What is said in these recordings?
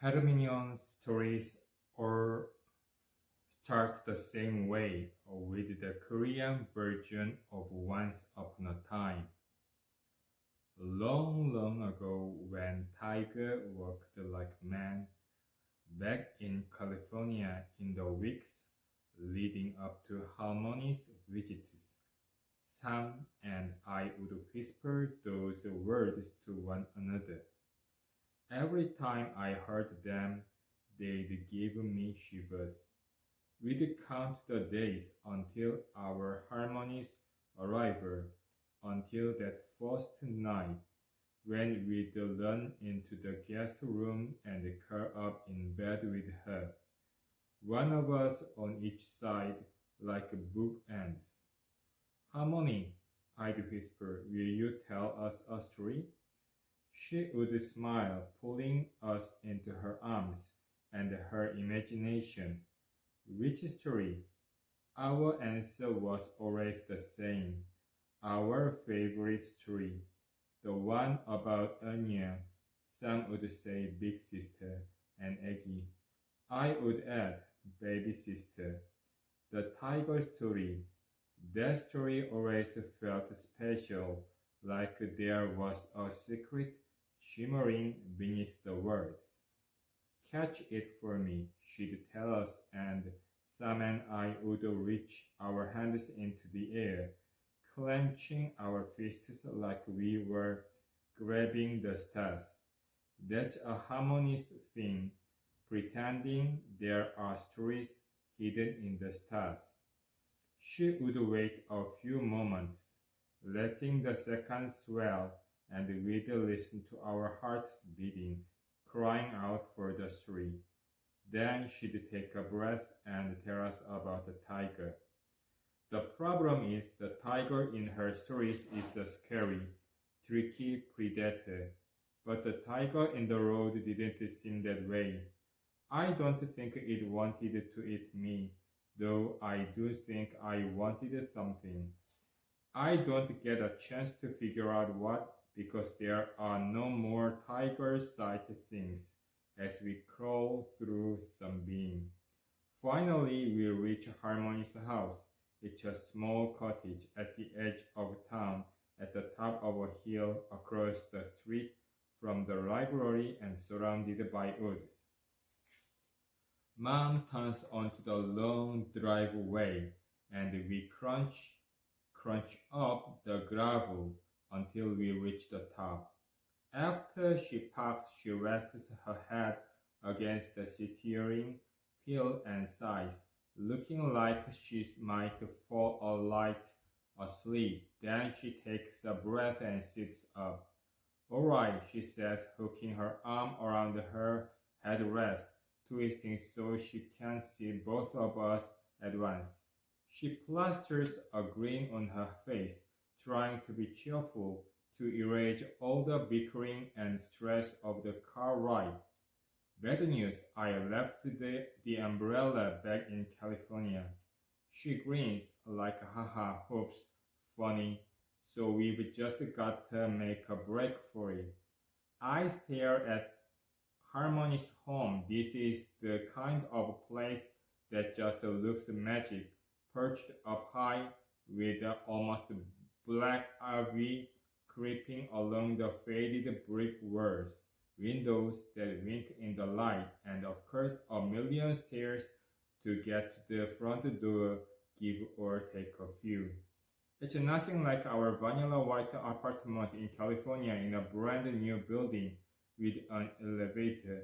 Herminion stories all start the same way, with the Korean version of Once Upon a Time. Long, long ago, when Tiger walked like a man, back in California in the weeks leading up to Harmony's visits, Sam and I would whisper those words to one another. Every time I heard them, they'd give me shivers. We'd count the days until our Harmony's arrival, until that first night when we'd run into the guest room and curl up in bed with her, one of us on each side like bookends. Harmony, I'd whisper, will you tell us a story? She would smile, pulling us into her arms and her imagination. Which story? Our answer was always the same. Our favorite story. The one about Anya. Sam would say big sister and Aggie. I would add baby sister. The tiger story. That story always felt special, like there was a secret shimmering beneath the words. Catch it for me, she'd tell us, and Sam and I would reach our hands into the air, clenching our fists like we were grabbing the stars. That's a harmonious thing, pretending there are stories hidden in the stars. She would wait a few moments, letting the seconds swell, and we'd listen to our hearts beating, crying out for the story. Then she'd take a breath and tell us about the tiger. The problem is the tiger in her stories is a scary, tricky predator, but the tiger in the road didn't seem that way. I don't think it wanted to eat me, though I do think I wanted something. I don't get a chance to figure out what because there are no more tiger-sight things as we crawl through Sunbeam. Finally, we reach Harmony's house. It's a small cottage at the edge of town at the top of a hill across the street from the library and surrounded by woods. Mom turns onto the long driveway and we crunch up the gravel until we reach the top. After she parks, she rests her head against the steering wheel and sighs, looking like she might fall asleep. Then she takes a breath and sits up. All right, she says, hooking her arm around her headrest, twisting so she can see both of us at once. She plasters a grin on her face, trying to be cheerful to erase all the bickering and stress of the car ride. Bad news, I left the umbrella back in California. She grins like haha, hoops, funny, so we've just got to make a break for it. I stare at Harmony's home. This is the kind of place that just looks magic, perched up high with the almost black RV creeping along the faded brick walls, windows that wink in the light, and of course a million stairs to get to the front door, give or take a few. It's nothing like our vanilla white apartment in California in a brand new building with an elevator.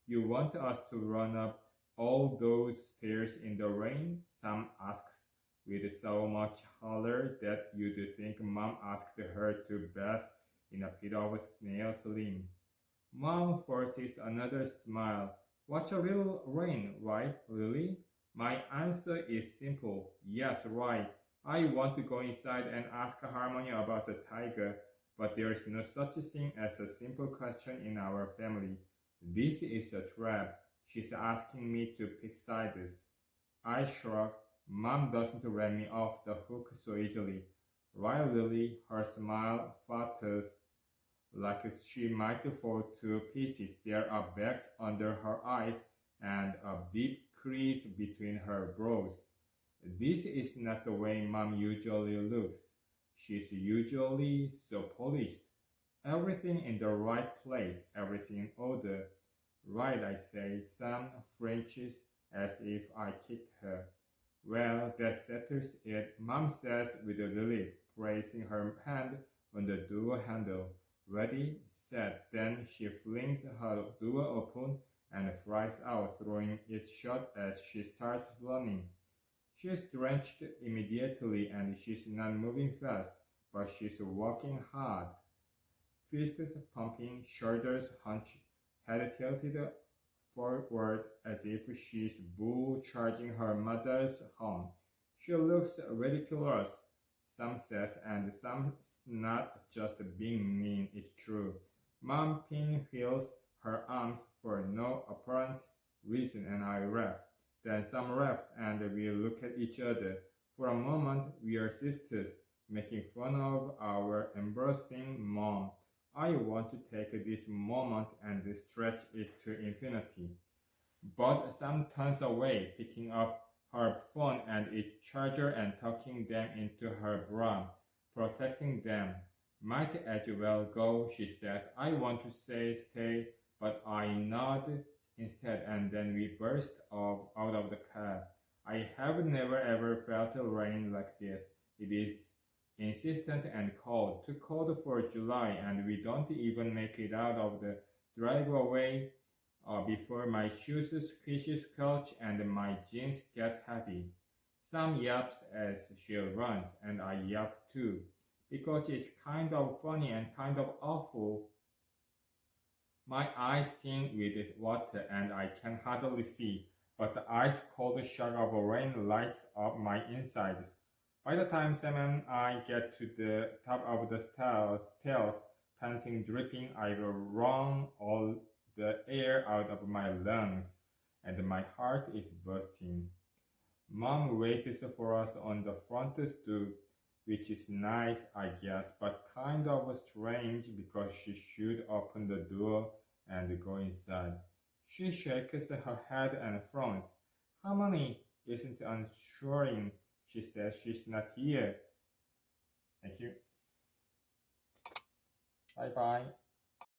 You want us to run up all those stairs in the rain? Sam asks with so much holler that you'd think Mom asked her to bathe in a pit of snail slim. Mom forces another smile. Watch a little rain, right, Lily? My answer is simple. Yes, right. I want to go inside and ask Harmony about the tiger, but there is no such thing as a simple question in our family. This is a trap. She's asking me to pick sides. I shrug. Mom doesn't let me off the hook so easily. Right, Lily? Her smile falters. like she might fall to pieces. There are bags under her eyes and a deep crease between her brows. This is not the way Mom usually looks. She's usually so polished. Everything in the right place, everything in order. Right, I say, some Frenches as if I kicked her. Well, that settles it, Mom says with relief, placing her hand on the door handle. Ready, set. Then she flings her door open and flies out, throwing it shut as she starts running. She's drenched immediately and she's not moving fast, but she's walking hard. Fists pumping, shoulders hunched, head tilted forward as if she's bull charging her mother's home. She looks ridiculous, some says, and some's not just being mean, it's true. Mom pinwheels her arms for no apparent reason and I laugh. Then some laughs and we look at each other. For a moment we are sisters, making fun of our embarrassing mom. I want to take this moment and stretch it to infinity. But Sam turns away, picking up her phone and its charger and tucking them into her bra, protecting them. Might as well go, she says. I want to say stay, but I nod instead, and then we burst out of the car. I have never ever felt a rain like this. It is insistent and cold, too cold for July, and we don't even make it out of the driveway before my shoes squelch and my jeans get heavy. Sam yaps as she runs, and I yap too, because it's kind of funny and kind of awful. My eyes sting with water and I can hardly see, but the ice cold shock of rain lights up my insides. By the time Sam and I get to the top of the stairs, panting, dripping, I've wrung all the air out of my lungs, and my heart is bursting. Mom waits for us on the front stoop, which is nice, I guess, but kind of strange because she should open the door and go inside. She shakes her head and frowns. Harmony isn't answering. She says she's not here. Thank you. Bye bye.